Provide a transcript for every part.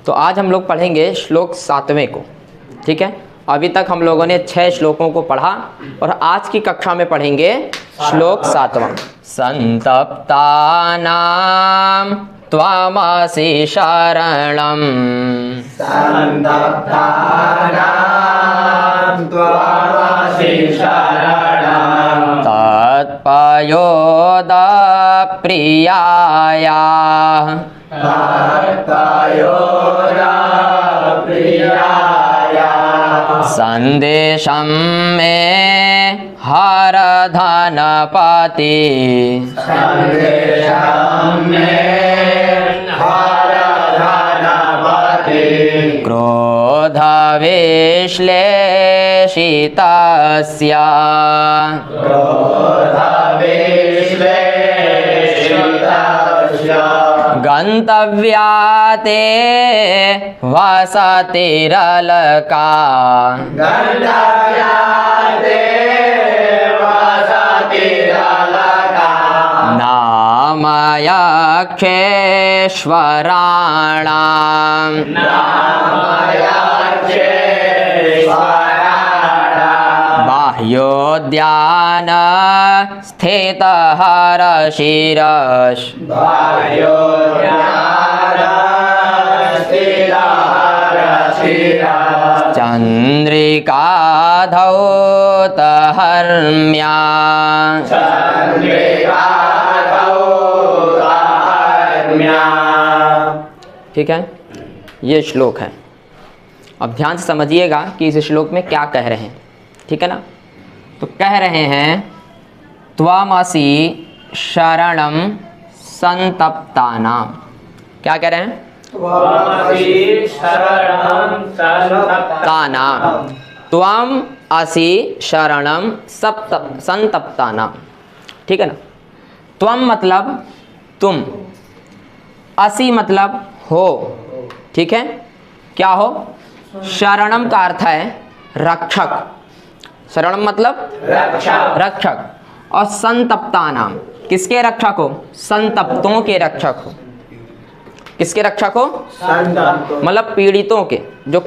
तो आज हम लोग पढ़ेंगे श्लोक 7वें को। ठीक है, अभी तक हम लोगों ने 6 श्लोकों को पढ़ा और आज की कक्षा में पढ़ेंगे श्लोक 7वां। संतप्तानां त्वामसि शरणं तत्पयोदप्रियाया संदेशं मे हर धनपति क्रोधविश्लेषितस्य गन्तव्या ते वसतिरलका नामयक्षेश्वराणां बाह्योद्यान स्थितहरशिरः चन्द्रिकाधौतहर्म्या। ठीक है, ये श्लोक है। अब ध्यान से समझिएगा कि इस श्लोक में क्या कह रहे हैं। ठीक है ना, तो कह रहे हैं त्वमसि शरणं संतप्तानां। क्या कह रहे हैं? तानां, त्वम असि शरणं संतप्तानां। ठीक है ना, त्वम मतलब तुम, असि मतलब हो। ठीक है, क्या हो? शरणम का अर्थ है रक्षक। शरणम मतलब रक्षक। और संतप्तानां, किसके रक्षक हो? संतप्तों के रक्षक हो। किसके रक्षक हो? मतलब पीड़ितों के, जो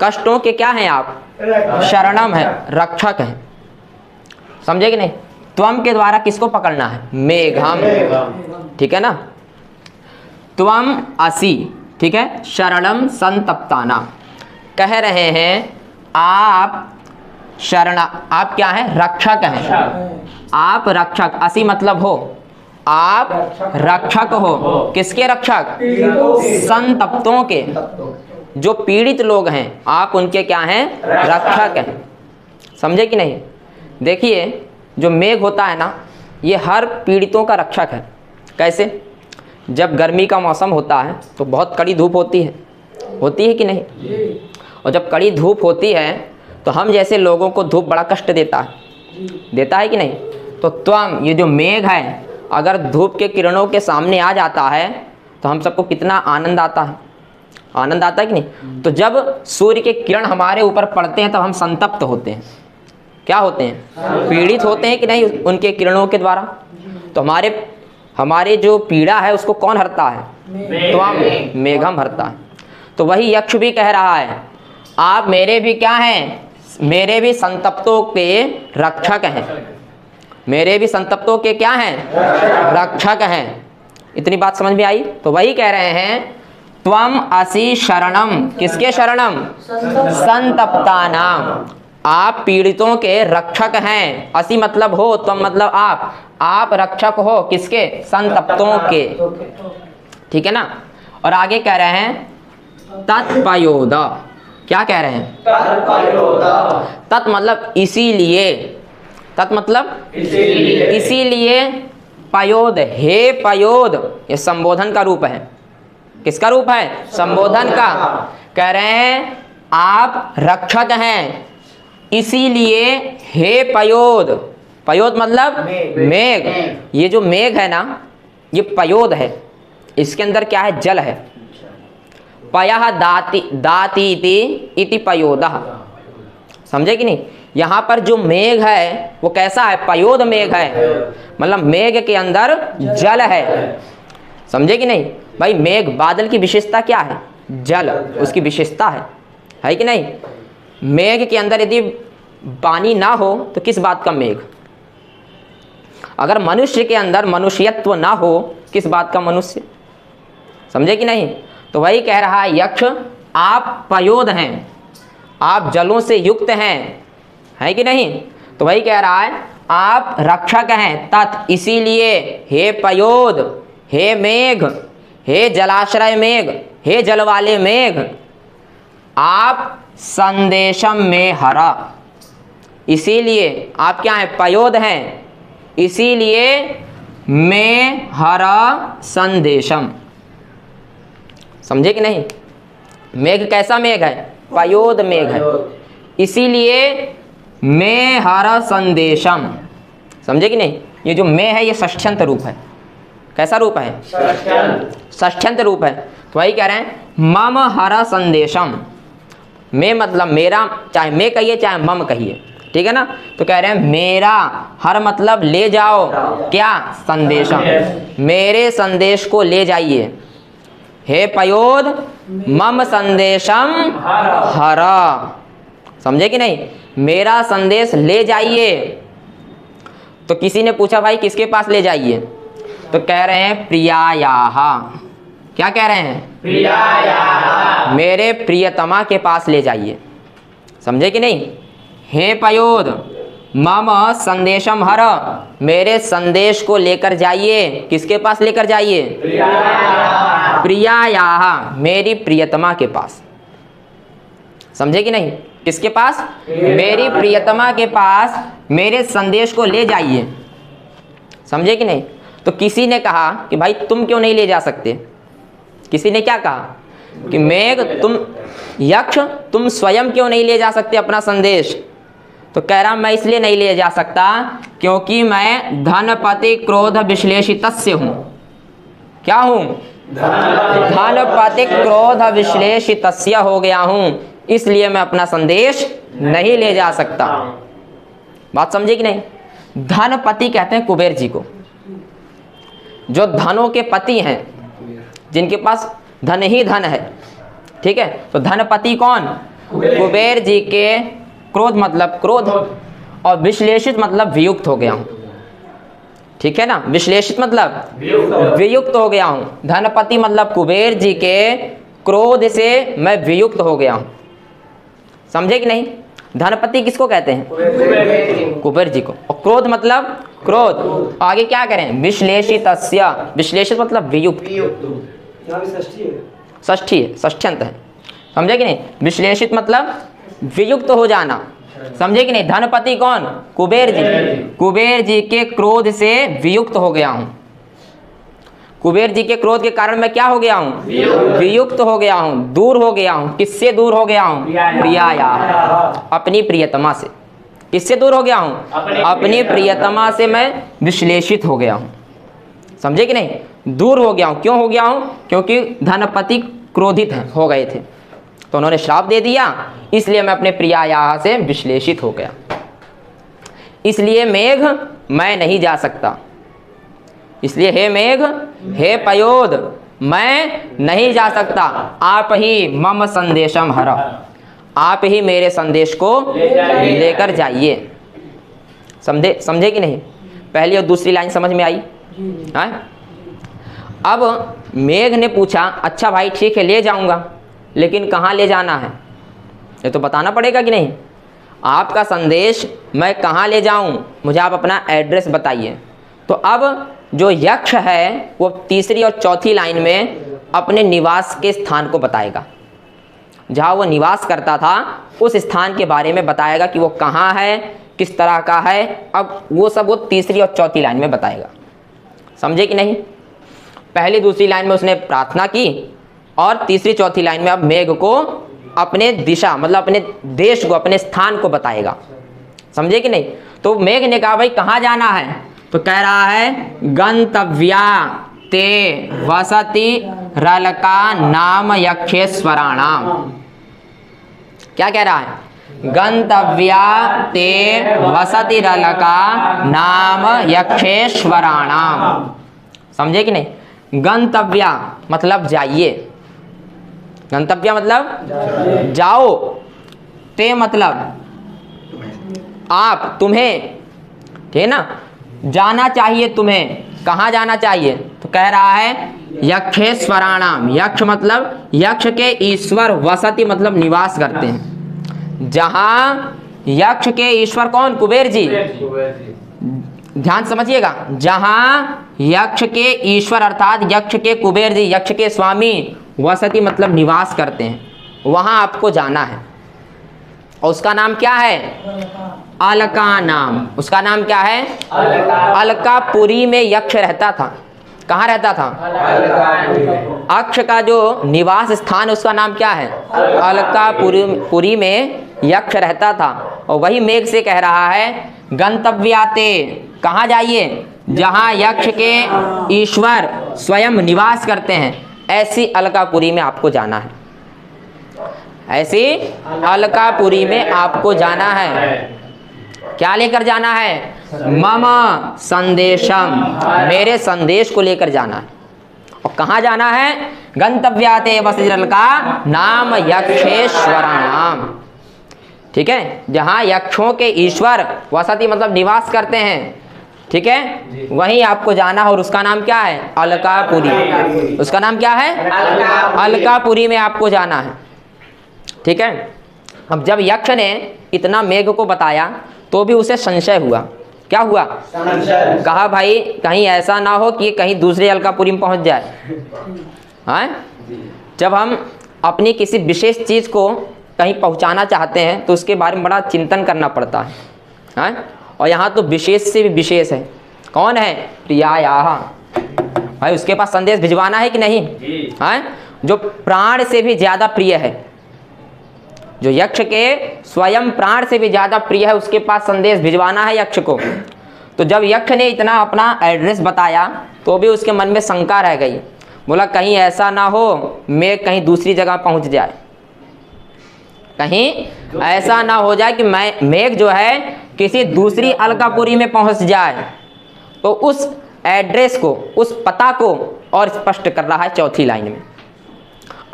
कष्टों के क्या हैं आप? शरणम है, रक्षक है। समझे कि नहीं? त्वम के द्वारा किसको पकड़ना है? मेघम। ठीक है ना, त्वम असि। ठीक है, शरणम संतप्तानां। कह रहे हैं आप आप क्या हैं? रक्षक हैं। आप रक्षक, असि मतलब हो, आप रक्षक हो। किसके रक्षक? संतप्तों के, जो पीड़ित लोग हैं, आप उनके क्या हैं? रक्षक हैं। समझे कि नहीं? देखिए, जो मेघ होता है ना, ये हर पीड़ितों का रक्षक है। कैसे? जब गर्मी का मौसम होता है तो बहुत कड़ी धूप होती है कि नहीं? और जब कड़ी धूप होती है तो हम जैसे लोगों को धूप बड़ा कष्ट देता है कि नहीं? तो त्वम, ये जो मेघ है, अगर धूप के किरणों के सामने आ जाता है तो हम सबको कितना आनंद आता है। आनंद आता है कि नहीं? तो जब सूर्य के किरण हमारे ऊपर पड़ते हैं तब हम संतप्त होते हैं। क्या होते हैं? पीड़ित होते हैं कि नहीं उनके किरणों के द्वारा। तो हमारे जो पीड़ा है उसको कौन हरता है? त्वम, मेघम हरता है। तो वही यक्ष भी कह रहा है, आप मेरे भी क्या हैं? मेरे भी संतप्तों के रक्षक हैं। मेरे भी संतप्तों के क्या हैं? रक्षक हैं। इतनी बात समझ में आई? तो वही कह रहे हैं त्वम असि शरणम। किसके शरणम? संतप्तानां। आप पीड़ितों के रक्षक हैं। असि मतलब हो, त्वम मतलब आप रक्षक हो। किसके? संतप्तों के। ठीक है ना। और आगे कह रहे हैं तत्पयोद। क्या कह रहे हैं? तत् मतलब इसीलिए। तत् मतलब इसीलिए। पयोद, हे पयोद, ये संबोधन का रूप है। किसका रूप है? संबोधन का। कह रहे हैं आप रक्षक हैं, इसीलिए हे पयोद। पयोद मतलब मेघ। ये जो मेघ है ना, ये पयोद है। इसके अंदर क्या है? जल है। पयः दातीति इति पयोदः। समझे कि नहीं? यहाँ पर जो मेघ है वो कैसा है? पयोद मेघ है, मतलब मेघ के अंदर जल है। समझे कि नहीं भाई? मेघ, बादल की विशेषता क्या है? जल उसकी विशेषता है कि नहीं। मेघ के अंदर यदि पानी ना हो तो किस बात का मेघ। अगर मनुष्य के अंदर मनुष्यत्व ना हो किस बात का मनुष्य, समझे कि नहीं। तो वही कह रहा है यक्ष आप पयोद हैं, आप जलों से युक्त हैं कि नहीं। तो वही कह रहा है आप रक्षक हैं तत्, इसीलिए हे पयोद, हे मेघ, हे जलाश्रय मेघ, हे जल वाले मेघ, आप संदेशम में हरा, इसीलिए आप क्या हैं, पयोद हैं, इसीलिए में हरा संदेशम। समझे कि नहीं। मेघ कैसा मेघ है, पयोद मेघ है, इसीलिए में हरा संदेशम। समझे कि नहीं। ये जो में है ये षष्ठ्यंत रूप है। कैसा रूप है, षष्ठ्यंत रूप है। तो वही कह रहे हैं मम हरा संदेशम। में मतलब मेरा, चाहे मैं कहिए चाहे मम कहिए, ठीक है ना। तो कह रहे हैं मेरा, हर मतलब ले जाओ, क्या, संदेशम, मेरे संदेश को ले जाइए। हे पयोद मम संदेशम हरा। समझे कि नहीं, मेरा संदेश ले जाइए। तो किसी ने पूछा भाई किसके पास ले जाइए, तो कह रहे हैं प्रियायाः। क्या कह रहे हैं, प्रियायाः, मेरे प्रियतमा के पास ले जाइए। समझे कि नहीं। हे पयोद मम संदेशम हर, मेरे संदेश को लेकर जाइए। किसके पास लेकर जाइए, प्रियायाः, मेरी प्रियतमा के पास। समझे कि नहीं। किसके पास, मेरी प्रियतमा के पास मेरे संदेश को ले जाइए। समझे कि नहीं। तो किसी ने कहा कि भाई तुम क्यों नहीं ले जा सकते। किसी ने क्या कहा कि मेघ तुम, यक्ष तुम स्वयं क्यों नहीं ले जा सकते अपना संदेश। तो कह रहा मैं इसलिए नहीं ले जा सकता क्योंकि मैं धनपति क्रोध विश्लेषितस्य हूँ। क्या हूँ, धनपति क्रोध विश्लेषितस्य हो गया हूँ, इसलिए मैं अपना संदेश नहीं ले जा सकता। बात समझे कि नहीं। धनपति कहते हैं कुबेर जी को, जो धनों के पति हैं, जिनके पास धन ही धन है, ठीक है। तो धनपति कौन, कुबेर जी के। क्रोध मतलब क्रोध, और विश्लेषित मतलब वियुक्त हो गया हूं, ठीक है ना। विश्लेषित मतलब वियुक्त हो गया हूं। धनपति मतलब कुबेर जी के क्रोध से मैं वियुक्त हो गया हूं। समझे कि नहीं। धनपति किसको कहते हैं, कुबेर जी को। और क्रोध मतलब क्रोध। आगे क्या करें, विश्लेषितस्य, विश्लेषित मतलब वियुक्त, षष्ठी है, षष्ठ्यंत है। समझे कि नहीं। विश्लेषित मतलब वियुक्त हो जाना। समझे कि नहीं। धनपति कौन, कुबेर जी, कुबेर जी के क्रोध से वियुक्त हो गया हूं। कुबेर जी के क्रोध के कारण मैं क्या हो गया हूं, वियुक्त हो गया हूं, दूर हो गया हूं। किससे दूर हो गया हूं, प्रियायाः, अपनी प्रियतमा से। किससे दूर हो गया हूं, अपनी प्रियतमा से मैं विश्लेषित हो गया हूं। समझे कि नहीं। दूर हो गया हूं, क्यों हो गया हूं, क्योंकि धनपति क्रोधित हो गए थे, तो उन्होंने श्राप दे दिया, इसलिए मैं अपने प्रियायाः से विश्लेषित हो गया। इसलिए मेघ मैं नहीं जा सकता। इसलिए हे मेघ, हे पयोद, मैं नहीं जा सकता। आप ही मम संदेशम हर, आप ही मेरे संदेश को लेकर जाइए। समझे कि नहीं। पहली और दूसरी लाइन समझ में आई। हाँ? अब मेघ ने पूछा अच्छा भाई ठीक है ले जाऊंगा, लेकिन कहाँ ले जाना है ये तो बताना पड़ेगा कि नहीं। आपका संदेश मैं कहाँ ले जाऊं, मुझे आप अपना एड्रेस बताइए। तो अब जो यक्ष है वो तीसरी और चौथी लाइन में अपने निवास के स्थान को बताएगा, जहाँ वो निवास करता था उस स्थान के बारे में बताएगा कि वो कहाँ है, किस तरह का है। अब वो सब वो तीसरी और चौथी लाइन में बताएगा। समझे कि नहीं। पहली दूसरी लाइन में उसने प्रार्थना की, और तीसरी चौथी लाइन में अब मेघ को अपने दिशा मतलब अपने देश को, अपने स्थान को बताएगा। समझे कि नहीं। तो मेघ ने कहा भाई कहाँ जाना है, तो कह रहा है गंतव्या ते वसति रलका नाम यक्षेश्वराणाम। क्या कह रहा है, गंतव्या ते वसति रलका नाम यक्षेश्वराणाम। समझे कि नहीं। गंतव्या मतलब जाइए, गंतव्य मतलब जाओ, ते मतलब आप, तुम्हें, ठीक है ना, जाना चाहिए तुम्हें, कहाँ जाना चाहिए? तो कह रहा है यक्षेश्वराणाम, यक्ष मतलब यक्ष के ईश्वर, वसति मतलब निवास करते हैं। जहाँ यक्ष के ईश्वर कौन? कुबेर जी। ध्यान समझिएगा, जहाँ यक्ष के ईश्वर अर्थात यक्ष के कुबेर जी, यक्ष के स्वामी वसति मतलब निवास करते हैं, वहाँ आपको जाना है। और उसका नाम क्या है? अलका नाम। उसका नाम क्या है? अलकापुरी में यक्ष रहता था। कहाँ रहता था? अक्ष का जो निवास स्थान उसका नाम क्या है? अलकापुरी में यक्ष रहता था। और वही मेघ से कह रहा है गंतव्याते, कहाँ जाइए? जहाँ यक्ष के ईश्वर स्वयं निवास करते हैं, ऐसी अलकापुरी में आपको जाना है। ऐसी अलकापुरी में आपको जाना है। क्या लेकर जाना है? मम संदेशम, मेरे संदेश को लेकर जाना है। और कहाँ जाना है? गंतव्याते वसतिरल का नाम यक्षेश्वराणाम, ठीक है, जहाँ यक्षों के ईश्वर वसति मतलब निवास करते हैं, ठीक है, वहीं आपको जाना है। और उसका नाम क्या है? अलकापुरी। उसका नाम क्या है? अलकापुरी में आपको जाना है, ठीक है। अब जब यक्ष ने इतना मेघ को बताया तो भी उसे संशय हुआ। क्या हुआ? संशय। कहा भाई कहीं ऐसा ना हो कि कहीं दूसरे अलकापुरी में पहुंच जाए। हाँ, जब हम अपनी किसी विशेष चीज को कहीं पहुंचाना चाहते हैं तो उसके बारे में बड़ा चिंतन करना पड़ता है। हाँ? और यहाँ तो विशेष से भी विशेष है। कौन है? प्रियायाः। भाई उसके पास संदेश भिजवाना है कि नहीं? हाँ? जो प्राण से भी ज्यादा प्रिय है, जो यक्ष के स्वयं प्राण से भी ज्यादा प्रिय है, उसके पास संदेश भिजवाना है यक्ष को। तो जब यक्ष ने इतना अपना एड्रेस बताया तो भी उसके मन में शंका रह गई। बोला कहीं ऐसा ना हो मैं कहीं दूसरी जगह पहुंच जाए, कहीं ऐसा ना हो जाए कि मैं मेघ जो है किसी दूसरी अलकापुरी में पहुंच जाए। तो उस एड्रेस को, उस पता को और स्पष्ट कर रहा है चौथी लाइन में।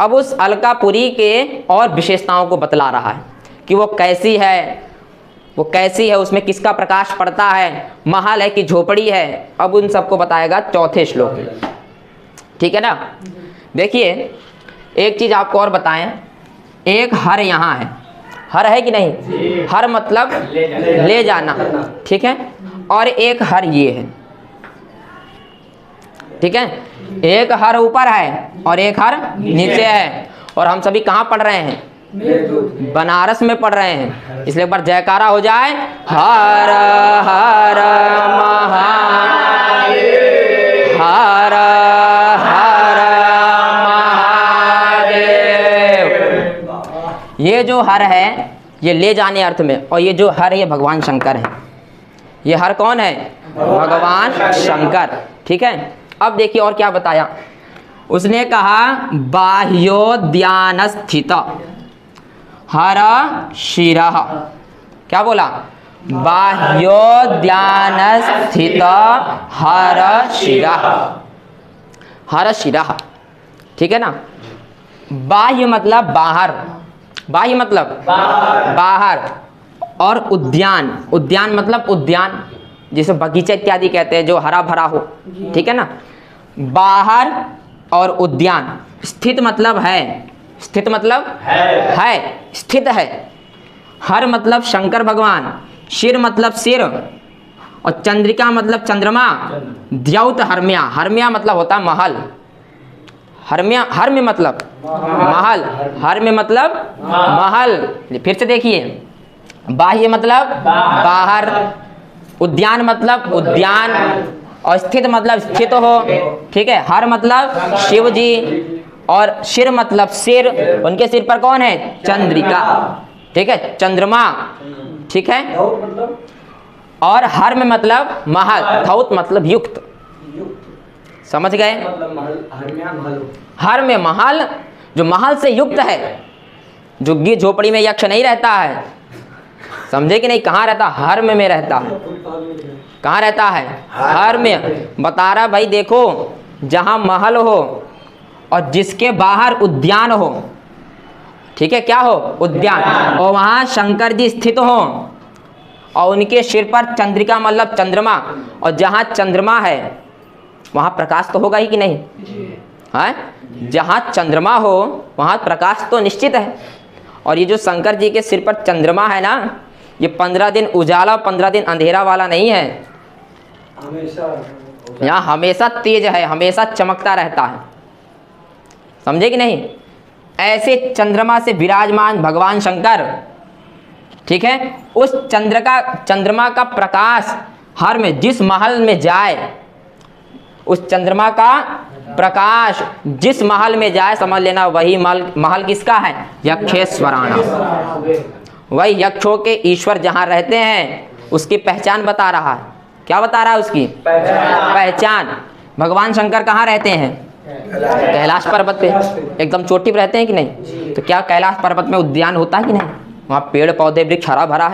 अब उस अलकापुरी के और विशेषताओं को बतला रहा है कि वो कैसी है, वो कैसी है, उसमें किसका प्रकाश पड़ता है, महल है कि झोपड़ी है। अब उन सबको बताएगा चौथे श्लोक में, ठीक है ना। देखिए एक चीज आपको और बताएं, एक हर यहाँ है, हर है कि नहीं? हर मतलब ले जाना, ठीक है। और एक हर ये है, ठीक है। एक हर ऊपर है और एक हर नीचे है। और हम सभी कहाँ पढ़ रहे हैं? बनारस में पढ़ रहे हैं। इसलिए एक बार जयकारा हो जाए, हर हर महादेव, हर हर महादेव। ये जो हर है ये ले जाने अर्थ में, और ये जो हर है ये भगवान शंकर है। ये हर कौन है? भगवान शंकर, ठीक है। अब देखिए और क्या बताया उसने। कहा बाह्योद्यान स्थित हर शिरः। क्या बोला? बाह्योद्यान स्थित हर शिरः, हर शिरः, ठीक है ना। बाह्य मतलब बाहर, बाह्य मतलब बाहर। और उद्यान, उद्यान मतलब उद्यान जिसे बगीचा इत्यादि कहते हैं, जो हरा भरा हो, ठीक है ना। बाहर और उद्यान। स्थित मतलब है, स्थित मतलब है, स्थित है। हर मतलब शंकर भगवान, शिर मतलब सिर, और चंद्रिका मतलब चंद्रमा, द्यौत हर्म्या, हर्म्या मतलब होता महल, हर्म्या, हर्म्य मतलब महल, हर्म्य मतलब महल। फिर से देखिए, बाह्य मतलब बाहर, उद्यान मतलब उद्यान, और स्थित मतलब स्थित हो, ठीक है। हर मतलब शिव जी, और शिर मतलब सिर, उनके सिर पर कौन है? चंद्रिका, ठीक है, चंद्रमा, ठीक है। और हर में मतलब महल, धौत मतलब युक्त, समझ गए? हर में महल, जो महल से युक्त है। झुग्गी झोपड़ी में यक्ष नहीं रहता है, समझे कि नहीं? कहाँ रहता? हर में रहता है। कहाँ रहता है? हर में। बता रहा भाई देखो, जहाँ महल हो और जिसके बाहर उद्यान हो, ठीक है, क्या हो, उद्यान, और वहाँ शंकर जी स्थित हो और उनके सिर पर चंद्रिका मतलब चंद्रमा, और जहाँ चंद्रमा है वहाँ प्रकाश तो होगा ही कि नहीं है, जहाँ चंद्रमा हो वहाँ प्रकाश तो निश्चित है। और ये जो शंकर जी के सिर पर चंद्रमा है ना, ये 15 दिन उजाला 15 दिन अंधेरा वाला नहीं है, यहाँ हमेशा तेज है, हमेशा चमकता रहता है, समझे कि नहीं। ऐसे चंद्रमा से विराजमान भगवान शंकर, ठीक है, उस चंद्रमा का प्रकाश हर में जिस महल में जाए, उस चंद्रमा का प्रकाश जिस महल में जाए, समझ लेना वही महल किसका है, यक्षेश्वराणा। वही यक्षों के ईश्वर जहाँ रहते हैं उसकी पहचान बता रहा है। क्या बता रहा है उसकी पहचान। भगवान शंकर कहाँ रहते हैं, कैलाश पर्वत पे, एकदम चोटी पे रहते हैं कि नहीं। तो क्या कैलाश पर्वत में उद्यान होता है कि नहीं, वहाँ पेड़ पौधे वृक्ष हरा भरा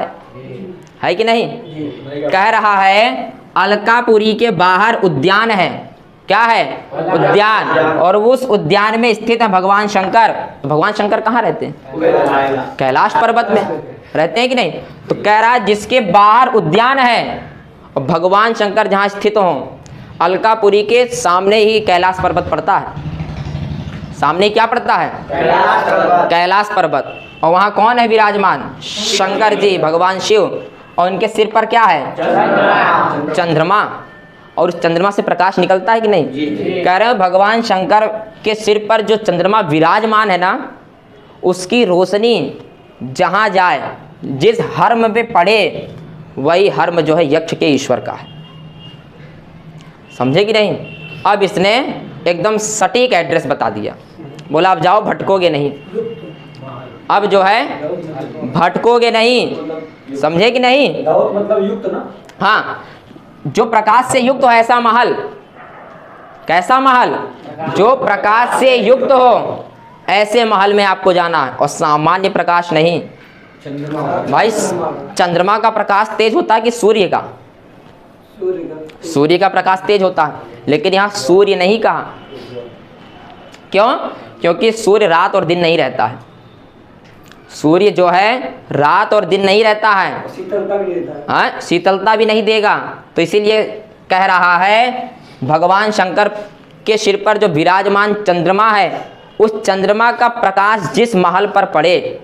है कि नहीं। कह रहा है अलकापुरी के बाहर उद्यान है, क्या है, उद्यान, और उस उद्यान में स्थित है भगवान शंकर। तो भगवान शंकर कहाँ रहते हैं, कैलाश पर्वत में रहते हैं कि नहीं। तो कह रहा है जिसके बाहर उद्यान है और भगवान शंकर जहाँ स्थित हो, अलकापुरी के सामने ही कैलाश पर्वत पड़ता है। सामने क्या पड़ता है, कैलाश पर्वत, और वहाँ कौन है विराजमान, शंकर जी भगवान शिव, और उनके सिर पर क्या है, चंद्रमा, और उस चंद्रमा से प्रकाश निकलता है कि नहीं। कह रहे हैं भगवान शंकर के सिर पर जो चंद्रमा विराजमान है ना, उसकी रोशनी जहाँ जाए, जिस हर्म पे पड़े, वही हर्म जो है यक्ष के ईश्वर का है, समझे कि नहीं। अब इसने एकदम सटीक एड्रेस बता दिया, बोला अब जाओ भटकोगे नहीं, अब जो है भटकोगे नहीं, समझे कि नहीं। मतलब युक्त ना, हाँ, जो प्रकाश से युक्त हो ऐसा महल, कैसा महल, जो प्रकाश से युक्त हो ऐसे महल में आपको जाना है, और सामान्य प्रकाश नहीं भाई। चंद्रमा का प्रकाश तेज होता है कि सूर्य का, सूर्य का प्रकाश तेज होता है, लेकिन यहाँ सूर्य नहीं कहा, क्यों, क्योंकि सूर्य रात और दिन नहीं रहता है। सूर्य जो है रात और दिन नहीं रहता है, शीतलता भी देता है, हाँ, शीतलता भी नहीं देगा। तो इसीलिए कह रहा है भगवान शंकर के सिर पर जो विराजमान चंद्रमा है, उस चंद्रमा का प्रकाश जिस महल पर पड़े,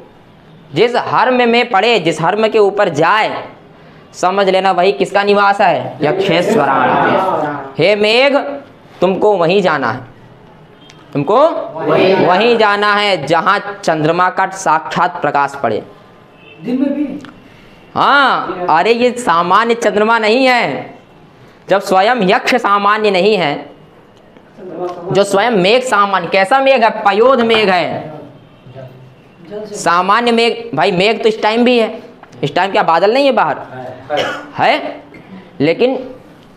जिस हर्म में पड़े, जिस हर्म के ऊपर जाए, समझ लेना वही किसका निवास है, यक्षेश्वराणा। हे मेघ, तुमको वहीं जाना है, तुमको वहीं जाना है जहां चंद्रमा का साक्षात प्रकाश पड़े, दिन में भी। हाँ, अरे ये सामान्य चंद्रमा नहीं है। जब स्वयं यक्ष सामान्य नहीं है, जो स्वयं मेघ सामान्य, कैसा मेघ है, पयोध मेघ है, सामान्य मेघ। भाई मेघ तो इस टाइम भी है, इस टाइम क्या बादल नहीं है बाहर, है, लेकिन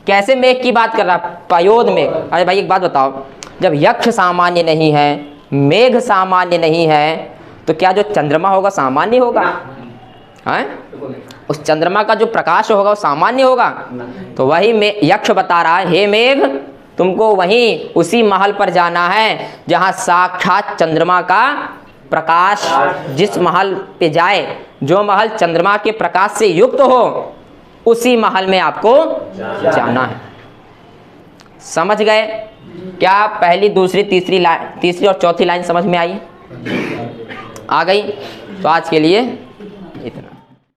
कैसे मेघ की बात कर रहा, पयोध मेघ। अरे भाई एक बात बताओ, जब यक्ष सामान्य नहीं है, मेघ सामान्य नहीं है, तो क्या जो चंद्रमा होगा सामान्य होगा, है? उस चंद्रमा का जो प्रकाश होगा वो सामान्य होगा। तो वही यक्ष बता रहा है, हे मेघ, तुमको वहीं उसी महल पर जाना है जहाँ साक्षात चंद्रमा का प्रकाश जिस महल पे जाए, जो महल चंद्रमा के प्रकाश से युक्त हो, उसी महल में आपको जाना है। समझ गए क्या? पहली, दूसरी, तीसरी और चौथी लाइन समझ में आई, आ गई? तो आज के लिए इतना।